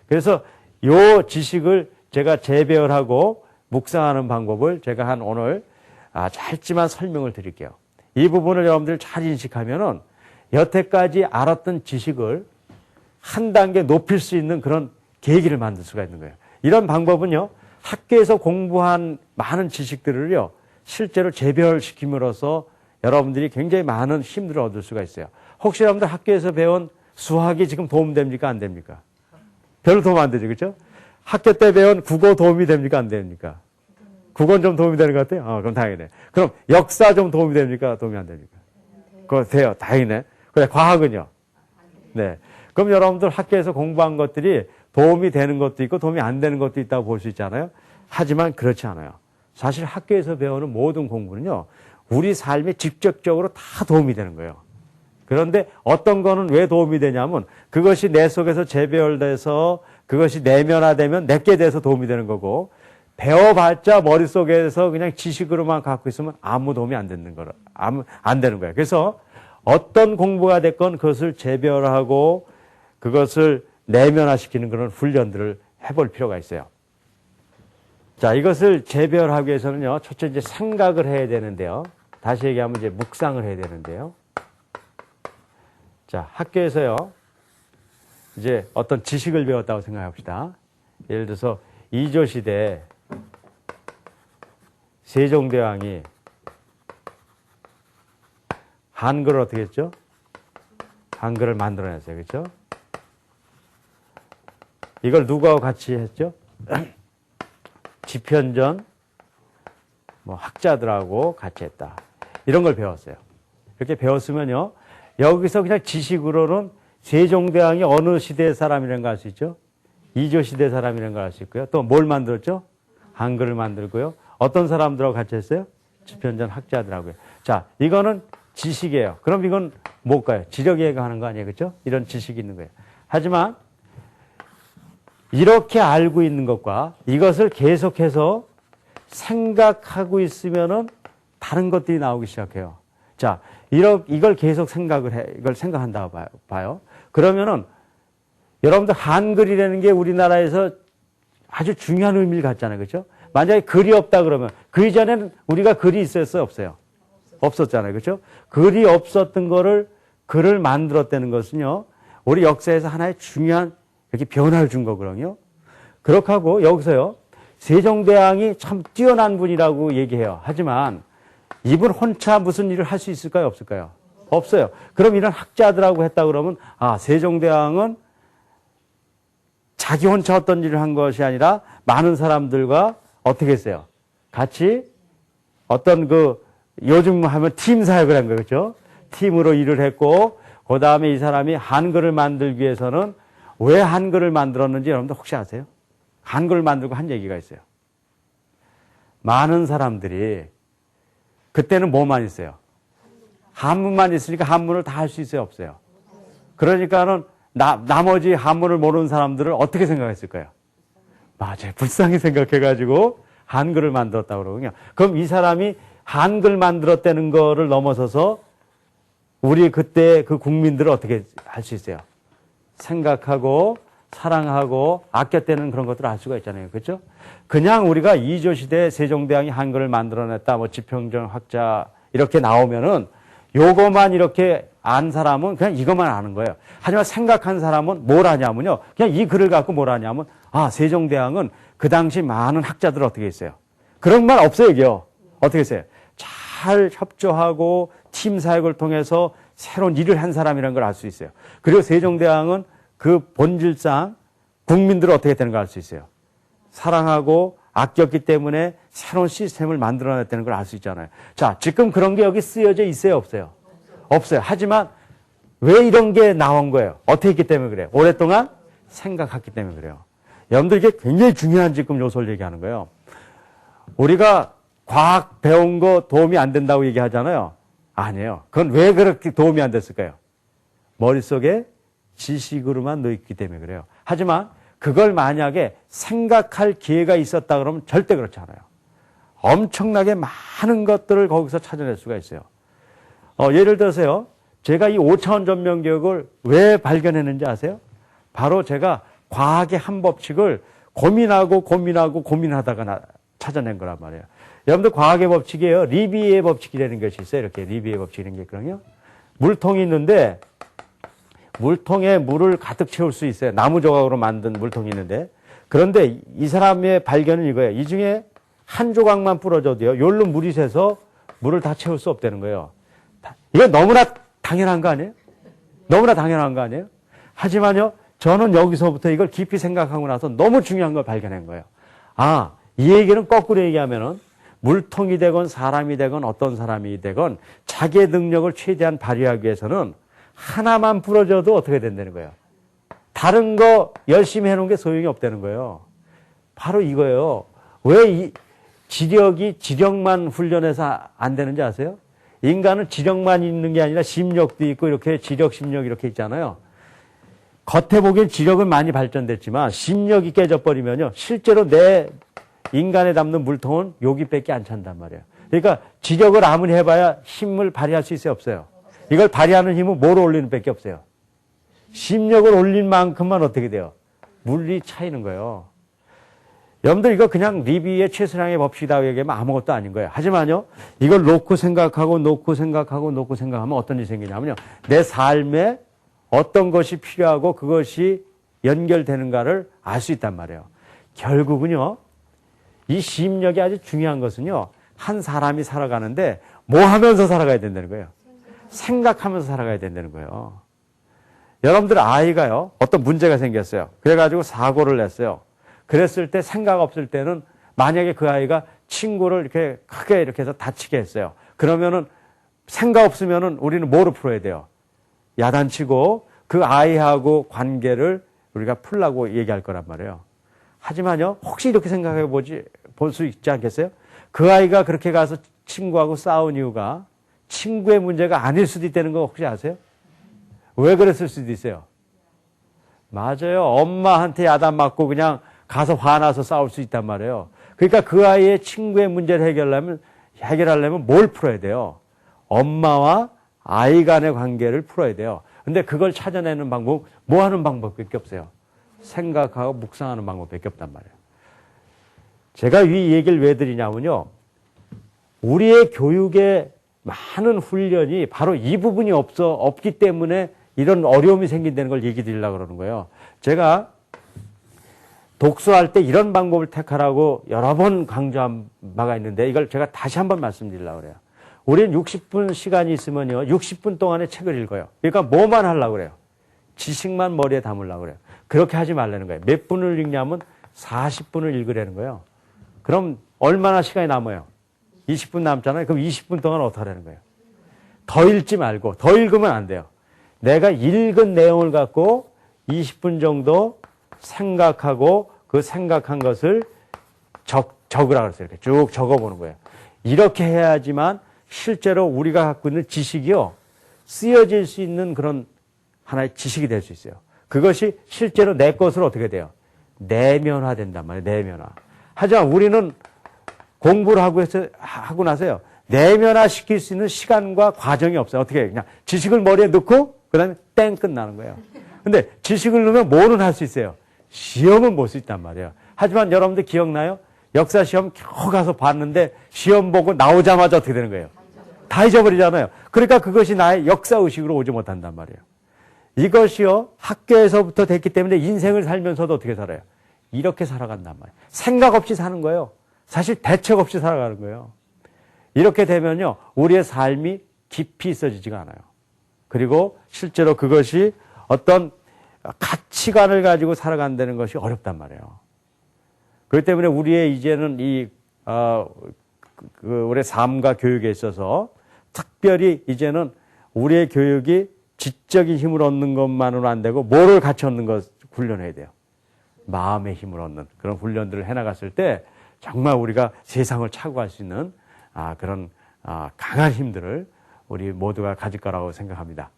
그래서 요 지식을 제가 재배열하고 묵상하는 방법을 제가 오늘 짧지만 설명을 드릴게요. 이 부분을 여러분들 잘 인식하면은 여태까지 알았던 지식을 한 단계 높일 수 있는 그런 계기를 만들 수가 있는 거예요. 이런 방법은요, 학교에서 공부한 많은 지식들을요, 실제로 재배열시킴으로써 여러분들이 굉장히 많은 힘들을 얻을 수가 있어요. 혹시 여러분들 학교에서 배운 수학이 지금 도움됩니까? 안 됩니까? 별로 도움 안 되죠. 그렇죠? 학교 때 배운 국어 도움이 됩니까? 안 됩니까? 국어는 좀 도움이 되는 것 같아요? 그럼 다행이네. 그럼 역사 좀 도움이 됩니까? 도움이 안 됩니까? 그거 돼요. 다행이네. 그래, 과학은요? 네. 그럼 여러분들 학교에서 공부한 것들이 도움이 되는 것도 있고 도움이 안 되는 것도 있다고 볼 수 있잖아요. 하지만 그렇지 않아요. 사실 학교에서 배우는 모든 공부는요, 우리 삶에 직접적으로 다 도움이 되는 거예요. 그런데 어떤 거는 왜 도움이 되냐면 그것이 내 속에서 재배열돼서 그것이 내면화되면 내게 돼서 도움이 되는 거고, 배워봤자 머릿속에서 그냥 지식으로만 갖고 있으면 아무 도움이 안 되는 거예요. 그래서 어떤 공부가 됐건 그것을 재배열하고 그것을 내면화시키는 그런 훈련들을 해볼 필요가 있어요. 자, 이것을 재배열하기 위해서는요, 첫째 이제 생각을 해야 되는데요. 다시 얘기하면 이제 묵상을 해야 되는데요. 자, 학교에서요, 이제 어떤 지식을 배웠다고 생각합시다. 예를 들어서 이조 시대 세종대왕이 한글을 어떻게 했죠? 한글을 만들어냈어요. 그렇죠? 이걸 누구하고 같이 했죠? 집현전 학자들하고 같이 했다. 이런 걸 배웠어요. 이렇게 배웠으면요, 여기서 그냥 지식으로는 세종대왕이 어느 시대의 사람이라는 걸 알 수 있죠? 이조 시대 사람이라는 걸 알 수 있고요. 또 뭘 만들었죠? 한글을 만들고요. 어떤 사람들하고 같이 했어요? 집현전 학자들하고요. 자, 이거는 지식이에요. 그럼 이건 뭘까요? 지력이해가 하는 거 아니에요? 그렇죠? 이런 지식이 있는 거예요. 하지만 이렇게 알고 있는 것과 이것을 계속해서 생각하고 있으면은 다른 것들이 나오기 시작해요. 자, 이걸 계속 이걸 생각한다고 봐요. 그러면은 여러분들 한글이라는 게 우리나라에서 아주 중요한 의미를 갖잖아요. 그렇죠? 만약에 글이 없다 그러면 그 이전에는 우리가 글이 있었어요? 없어요? 없었잖아요. 그렇죠? 글이 없었던 거를 글을 만들었다는 것은요, 우리 역사에서 하나의 중요한 이렇게 변화를 준 거거든요. 그렇게 하고 여기서요, 세종대왕이 참 뛰어난 분이라고 얘기해요. 하지만 이분 혼자 무슨 일을 할 수 있을까요? 없을까요? 없어요. 그럼 이런 학자들하고 했다 그러면, 세종대왕은 자기 혼자 어떤 일을 한 것이 아니라 많은 사람들과 어떻게 했어요? 같이 어떤 요즘 하면 팀 사역을 한 거예요. 그렇죠? 팀으로 일을 했고, 그 다음에 이 사람이 한글을 만들기 위해서는 왜 한글을 만들었는지 여러분들 혹시 아세요? 한글을 만들고 한 얘기가 있어요. 많은 사람들이 그때는 뭐만 있어요? 한문만 있으니까 한문을 다 할 수 있어요? 없어요? 그러니까는 나머지 한문을 모르는 사람들을 어떻게 생각했을까요? 맞아요. 불쌍히 생각해가지고 한글을 만들었다고 그러거든요. 그럼 이 사람이 한글 만들었다는 거를 넘어서서 우리 그때 그 국민들을 어떻게 할 수 있어요? 생각하고 사랑하고 아꼈다는 그런 것들을 알 수가 있잖아요. 그렇죠? 그냥 우리가 이조 시대 세종대왕이 한글을 만들어냈다, 집현전 학자 이렇게 나오면은 요거만 이렇게 안 사람은 그냥 이것만 아는 거예요. 하지만 생각한 사람은 뭘 하냐면요, 그냥 이 글을 갖고 뭘 하냐면, 세종대왕은 그 당시 많은 학자들 어떻게 했어요? 그런 말 없어요, 이게요. 어떻게 했어요? 잘 협조하고 팀 사역을 통해서 새로운 일을 한 사람이라는 걸 알 수 있어요. 그리고 세종대왕은 그 본질상 국민들을 어떻게 되는 걸 알 수 있어요. 사랑하고 아꼈기 때문에 새로운 시스템을 만들어냈다는 걸 알 수 있잖아요. 자, 지금 그런 게 여기 쓰여져 있어요, 없어요? 없어요. 하지만 왜 이런 게 나온 거예요? 어떻게 했기 때문에 그래요? 오랫동안 생각했기 때문에 그래요. 여러분들 이게 굉장히 중요한 지금 요소를 얘기하는 거예요. 우리가 과학 배운 거 도움이 안 된다고 얘기하잖아요. 아니에요. 그건 왜 그렇게 도움이 안 됐을까요? 머릿속에 지식으로만 넣었기 때문에 그래요. 하지만 그걸 만약에 생각할 기회가 있었다 그러면 절대 그렇지 않아요. 엄청나게 많은 것들을 거기서 찾아낼 수가 있어요. 예를 들어서요. 제가 이 5차원 전면교육을 왜 발견했는지 아세요? 바로 제가 과학의 한 법칙을 고민하다가 찾아낸 거란 말이에요. 여러분들 과학의 법칙이에요. 리비의 법칙이라는 것이 있어요. 이렇게 리비의 법칙이라는 게 있거든요. 물통이 있는데 물통에 물을 가득 채울 수 있어요. 나무 조각으로 만든 물통이 있는데 그런데 이 사람의 발견은 이거예요. 이 중에 한 조각만 부러져도요. 요로 물이 새서 물을 다 채울 수 없다는 거예요. 이거 너무나 당연한 거 아니에요? 너무나 당연한 거 아니에요? 하지만요. 저는 여기서부터 이걸 깊이 생각하고 나서 너무 중요한 걸 발견한 거예요. 아, 이 얘기는 거꾸로 얘기하면은 물통이 되건 사람이 되건 어떤 사람이 되건 자기의 능력을 최대한 발휘하기 위해서는 하나만 부러져도 어떻게 된다는 거예요? 다른 거 열심히 해놓은 게 소용이 없다는 거예요. 바로 이거예요. 왜 이 지력만 훈련해서 안 되는지 아세요? 인간은 지력만 있는 게 아니라 심력도 있고 이렇게 지력, 심력 이렇게 있잖아요. 겉에 보기엔 지력은 많이 발전됐지만 심력이 깨져버리면요. 실제로 내 인간에 담는 물통은 여기밖에 안 찬단 말이에요. 그러니까 지력을 아무리 해봐야 힘을 발휘할 수 있어요, 없어요? 이걸 발휘하는 힘은 뭐로 올리는 밖에 없어요. 심력을 올린 만큼만 어떻게 돼요? 물이 차이는 거예요. 여러분들 이거 그냥 리비의 최선량의 법칙이라고 얘기하면 아무것도 아닌 거예요. 하지만요, 이걸 놓고 생각하면 어떤 일이 생기냐면요. 내 삶에 어떤 것이 필요하고 그것이 연결되는가를 알 수 있단 말이에요. 결국은요, 이 심력이 아주 중요한 것은요, 한 사람이 살아가는데 뭐 하면서 살아가야 된다는 거예요. 생각하면서 살아가야 된다는 거예요. 여러분들 아이가요, 어떤 문제가 생겼어요. 그래가지고 사고를 냈어요. 그랬을 때 생각 없을 때는 만약에 그 아이가 친구를 이렇게 크게 이렇게 해서 다치게 했어요. 그러면은 생각 없으면은 우리는 뭐로 풀어야 돼요? 야단치고 그 아이하고 관계를 우리가 풀라고 얘기할 거란 말이에요. 하지만요, 혹시 이렇게 생각해 볼 수 있지 않겠어요? 그 아이가 그렇게 가서 친구하고 싸운 이유가 친구의 문제가 아닐 수도 있다는 거 혹시 아세요? 왜 그랬을 수도 있어요? 맞아요. 엄마한테 야단 맞고 그냥 가서 화나서 싸울 수 있단 말이에요. 그러니까 그 아이의 친구의 문제를 해결하려면 뭘 풀어야 돼요? 엄마와 아이 간의 관계를 풀어야 돼요. 근데 그걸 찾아내는 방법, 뭐 하는 방법밖에 없어요? 생각하고 묵상하는 방법밖에 없단 말이에요. 제가 이 얘기를 왜 드리냐면요. 우리의 교육의 많은 훈련이 바로 이 부분이 없기 때문에 이런 어려움이 생긴다는 걸 얘기 드리려고 그러는 거예요. 제가 독서할 때 이런 방법을 택하라고 여러 번 강조한 바가 있는데 이걸 제가 다시 한번 말씀드리려고 그래요. 우리는 60분 시간이 있으면요. 60분 동안에 책을 읽어요. 그러니까 뭐만 하려고 그래요? 지식만 머리에 담으려고 그래요. 그렇게 하지 말라는 거예요. 몇 분을 읽냐면 40분을 읽으라는 거예요. 그럼 얼마나 시간이 남아요? 20분 남잖아요. 그럼 20분 동안 어떻게 하라는 거예요? 더 읽지 말고, 더 읽으면 안 돼요. 내가 읽은 내용을 갖고 20분 정도 생각하고 그 생각한 것을 적으라 그랬어요. 이렇게 쭉 적어보는 거예요. 이렇게 해야지만 실제로 우리가 갖고 있는 지식이요. 쓰여질 수 있는 그런 하나의 지식이 될 수 있어요. 그것이 실제로 내 것으로 어떻게 돼요? 내면화된단 말이에요. 내면화. 하지만 우리는 공부를 하고 나서요. 내면화시킬 수 있는 시간과 과정이 없어요. 어떻게 해요? 그냥 지식을 머리에 넣고 그 다음에 땡 끝나는 거예요. 근데 지식을 넣으면 뭐는 할 수 있어요? 시험은 볼 수 있단 말이에요. 하지만 여러분들 기억나요? 역사 시험 겨우 가서 봤는데 시험 보고 나오자마자 어떻게 되는 거예요? 다 잊어버리잖아요. 그러니까 그것이 나의 역사의식으로 오지 못한단 말이에요. 이것이요. 학교에서부터 됐기 때문에 인생을 살면서도 어떻게 살아요? 이렇게 살아간단 말이에요. 생각 없이 사는 거예요. 사실 대책 없이 살아가는 거예요. 이렇게 되면요. 우리의 삶이 깊이 있어지지가 않아요. 그리고 실제로 그것이 어떤 가치관을 가지고 살아간다는 것이 어렵단 말이에요. 그렇기 때문에 우리의 이제는 우리의 삶과 교육에 있어서 특별히 이제는 우리의 교육이 지적인 힘을 얻는 것만으로 안 되고 뭐를 같이 얻는 것 훈련해야 돼요. 마음의 힘을 얻는 그런 훈련들을 해나갔을 때 정말 우리가 세상을 차고할 수 있는 그런 강한 힘들을 우리 모두가 가질 거라고 생각합니다.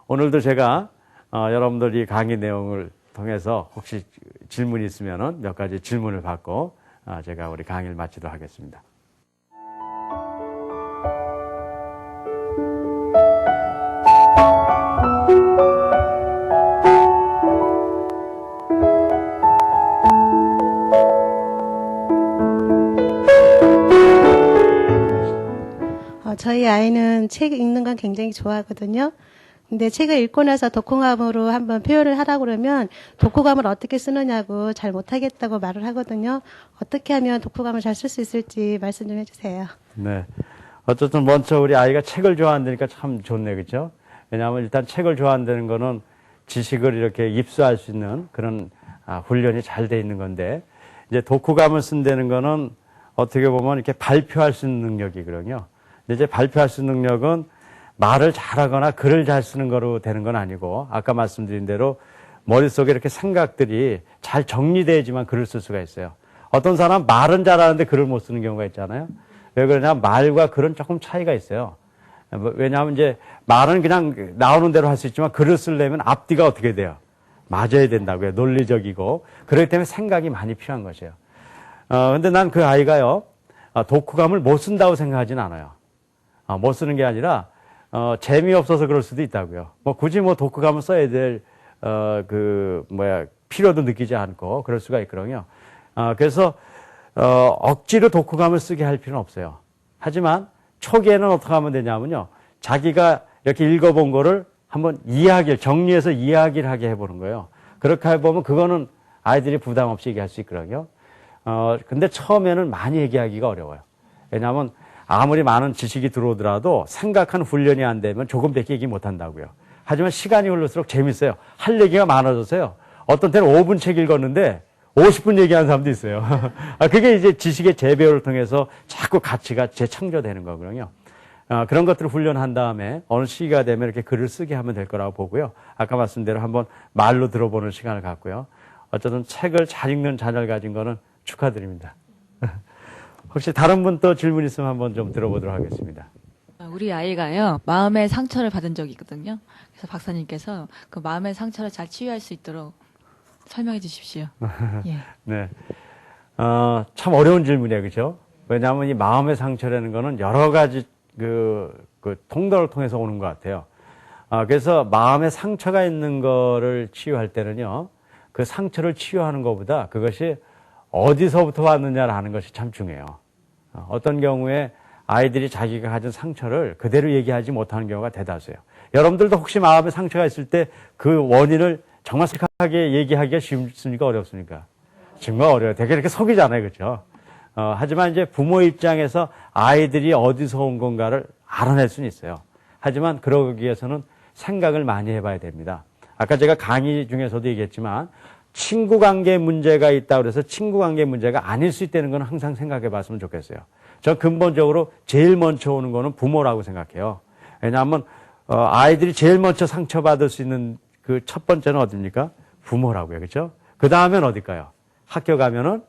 오늘도 제가 여러분들 이 강의 내용을 통해서 혹시 질문이 있으면 몇 가지 질문을 받고 제가 우리 강의를 마치도록 하겠습니다. 저희 아이는 책 읽는 건 굉장히 좋아하거든요. 근데 책을 읽고 나서 독후감으로 한번 표현을 하라고 그러면 독후감을 어떻게 쓰느냐고 잘 못하겠다고 말을 하거든요. 어떻게 하면 독후감을 잘 쓸 수 있을지 말씀 좀 해주세요. 네. 어쨌든 먼저 우리 아이가 책을 좋아한다니까 참 좋네, 그렇죠? 왜냐하면 일단 책을 좋아한다는 거는 지식을 이렇게 입수할 수 있는 그런 훈련이 잘 돼 있는 건데, 이제 독후감을 쓴다는 거는 어떻게 보면 이렇게 발표할 수 있는 능력이거든요. 근데 이제 발표할 수 있는 능력은 말을 잘하거나 글을 잘 쓰는 거로 되는 건 아니고, 아까 말씀드린 대로 머릿속에 이렇게 생각들이 잘 정리돼야지만 글을 쓸 수가 있어요. 어떤 사람 말은 잘하는데 글을 못 쓰는 경우가 있잖아요. 왜 그러냐? 말과 글은 조금 차이가 있어요. 왜냐하면 이제 말은 그냥 나오는 대로 할 수 있지만 글을 쓰려면 앞뒤가 어떻게 돼요? 맞아야 된다고요. 논리적이고. 그렇기 때문에 생각이 많이 필요한 것이에요. 근데 난 그 아이가요, 독후감을 못 쓴다고 생각하진 않아요. 못 쓰는 게 아니라, 재미없어서 그럴 수도 있다고요. 굳이 독후감을 써야 될, 필요도 느끼지 않고 그럴 수가 있거든요. 그래서, 억지로 독후감을 쓰게 할 필요는 없어요. 하지만 초기에는 어떻게 하면 되냐면요. 자기가 이렇게 읽어본 거를 한번 정리해서 이야기를 하게 해보는 거예요. 그렇게 해보면 그거는 아이들이 부담 없이 얘기할 수 있거든요. 근데 처음에는 많이 얘기하기가 어려워요. 왜냐하면 아무리 많은 지식이 들어오더라도 생각하는 훈련이 안 되면 조금밖에 얘기 못 한다고요. 하지만 시간이 흐를수록 재밌어요. 할 얘기가 많아져서요. 어떤 때는 5분 책 읽었는데 50분 얘기하는 사람도 있어요. 그게 이제 지식의 재배를 통해서 자꾸 가치가 재창조되는 거거든요. 그런 것들을 훈련한 다음에 어느 시기가 되면 이렇게 글을 쓰게 하면 될 거라고 보고요. 아까 말씀드린 대로 한번 말로 들어보는 시간을 갖고요. 어쨌든 책을 잘 읽는 자녀를 가진 거는 축하드립니다. 혹시 다른 분 또 질문 있으면 한번 좀 들어보도록 하겠습니다. 우리 아이가요, 마음의 상처를 받은 적이 있거든요. 그래서 박사님께서 그 마음의 상처를 잘 치유할 수 있도록 설명해 주십시오. 예. 네. 참 어려운 질문이에요. 그죠? 왜냐하면 이 마음의 상처라는 거는 여러 가지 통로를 통해서 오는 것 같아요. 그래서 마음의 상처가 있는 거를 치유할 때는요, 그 상처를 치유하는 것보다 그것이 어디서부터 왔느냐라는 것이 참 중요해요. 어떤 경우에 아이들이 자기가 가진 상처를 그대로 얘기하지 못하는 경우가 대다수예요. 여러분들도 혹시 마음에 상처가 있을 때 그 원인을 정말 솔직하게 얘기하기가 쉽습니까? 어렵습니까? 정말 어려워요. 되게 이렇게 속이잖아요. 그렇죠? 하지만 이제 부모 입장에서 아이들이 어디서 온 건가를 알아낼 수는 있어요. 하지만 그러기 위해서는 생각을 많이 해봐야 됩니다. 아까 제가 강의 중에서도 얘기했지만 친구 관계에 문제가 있다고 해서 친구 관계에 문제가 아닐 수 있다는 건 항상 생각해 봤으면 좋겠어요. 저 근본적으로 제일 먼저 오는 거는 부모라고 생각해요. 왜냐하면 아이들이 제일 먼저 상처받을 수 있는 그 첫 번째는 어디입니까? 부모라고요. 그렇죠? 그 다음엔 어딜까요? 학교 가면은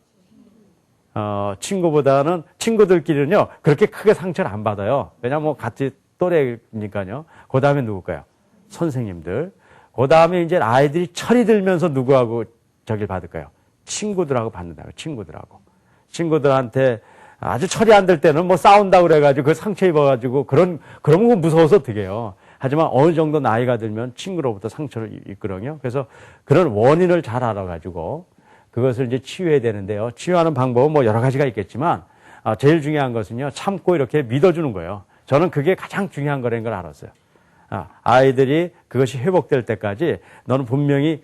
친구보다는 친구들끼리는요 그렇게 크게 상처를 안 받아요. 왜냐하면 같이 또래니까요. 그 다음에 누굴까요? 선생님들. 그 다음에 이제 아이들이 철이 들면서 누구하고 저길 받을까요? 친구들하고 받는다고요. 친구들한테 아주 철이 안 들 때는 싸운다고 그래가지고 그 상처 입어가지고 그런 거 무서워서 어떻게 해요. 하지만 어느 정도 나이가 들면 친구로부터 상처를 입거든요. 그래서 그런 원인을 잘 알아가지고 그것을 이제 치유해야 되는데요. 치유하는 방법은 여러 가지가 있겠지만 제일 중요한 것은요. 참고 이렇게 믿어주는 거예요. 저는 그게 가장 중요한 거라는 걸 알았어요. 아이들이 그것이 회복될 때까지 너는 분명히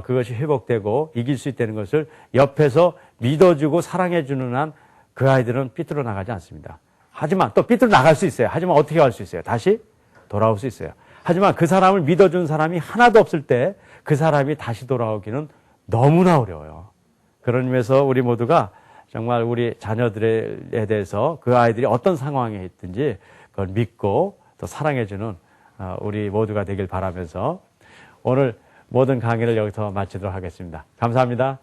그것이 회복되고 이길 수 있다는 것을 옆에서 믿어주고 사랑해주는 한 그 아이들은 삐뚤어 나가지 않습니다. 하지만 또 삐뚤어 나갈 수 있어요. 하지만 어떻게 할 수 있어요? 다시 돌아올 수 있어요. 하지만 그 사람을 믿어준 사람이 하나도 없을 때 그 사람이 다시 돌아오기는 너무나 어려워요. 그런 의미에서 우리 모두가 정말 우리 자녀들에 대해서 그 아이들이 어떤 상황에 있든지 그걸 믿고 또 사랑해주는 우리 모두가 되길 바라면서 오늘 모든 강의를 여기서 마치도록 하겠습니다. 감사합니다.